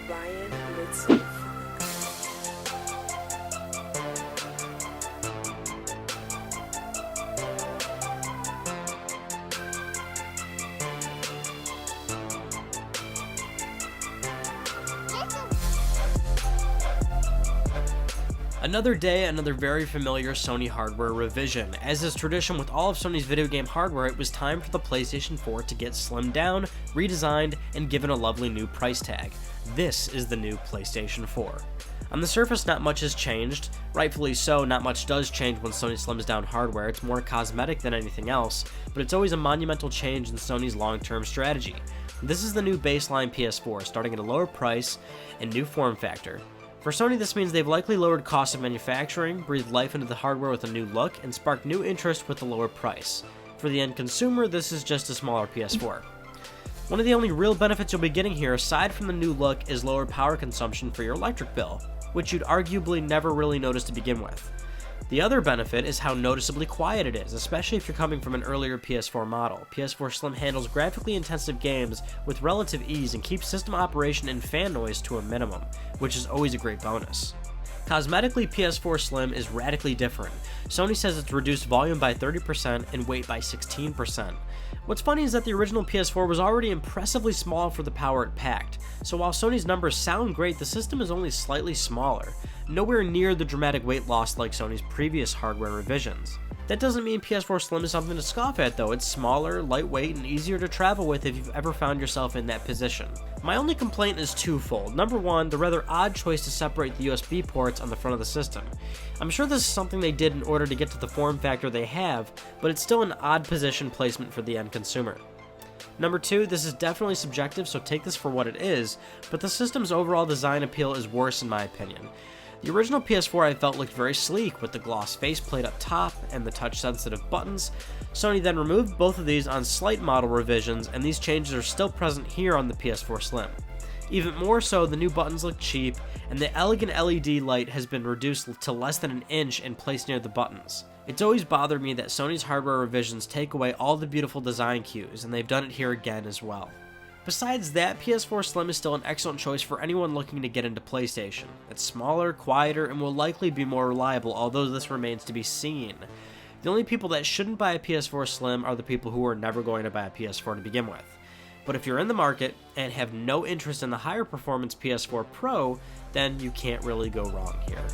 Ryan Litson. Another day, another very familiar Sony hardware revision. As is tradition with all of Sony's video game hardware, it was time for the PlayStation 4 to get slimmed down, redesigned, and given a lovely new price tag. This is the new PlayStation 4. On the surface, not much has changed. Rightfully so, not much does change when Sony slims down hardware. It's more cosmetic than anything else, but it's always a monumental change in Sony's long-term strategy. This is the new baseline PS4, starting at a lower price and new form factor. For Sony, this means they've likely lowered costs of manufacturing, breathed life into the hardware with a new look, and sparked new interest with a lower price. For the end consumer, this is just a smaller PS4. One of the only real benefits you'll be getting here, aside from the new look, is lower power consumption for your electric bill, which you'd arguably never really notice to begin with. The other benefit is how noticeably quiet it is, especially if you're coming from an earlier PS4 model. PS4 Slim handles graphically intensive games with relative ease and keeps system operation and fan noise to a minimum, which is always a great bonus. Cosmetically, PS4 Slim is radically different. Sony says it's reduced volume by 30% and weight by 16%. What's funny is that the original PS4 was already impressively small for the power it packed, so while Sony's numbers sound great, the system is only slightly smaller, nowhere near the dramatic weight loss like Sony's previous hardware revisions. That doesn't mean PS4 Slim is something to scoff at though. It's smaller, lightweight, and easier to travel with if you've ever found yourself in that position. My only complaint is twofold. Number one, the rather odd choice to separate the USB ports on the front of the system. I'm sure this is something they did in order to get to the form factor they have, but it's still an odd position placement for the end consumer. Number two, this is definitely subjective, so take this for what it is, but the system's overall design appeal is worse in my opinion. The original PS4 I felt looked very sleek with the gloss faceplate up top and the touch-sensitive buttons. Sony then removed both of these on slight model revisions, and these changes are still present here on the PS4 Slim. Even more so, the new buttons look cheap, and the elegant LED light has been reduced to less than an inch and placed near the buttons. It's always bothered me that Sony's hardware revisions take away all the beautiful design cues, and they've done it here again as well. Besides that, PS4 Slim is still an excellent choice for anyone looking to get into PlayStation. It's smaller, quieter, and will likely be more reliable, although this remains to be seen. The only people that shouldn't buy a PS4 Slim are the people who are never going to buy a PS4 to begin with. But if you're in the market and have no interest in the higher performance PS4 Pro, then you can't really go wrong here.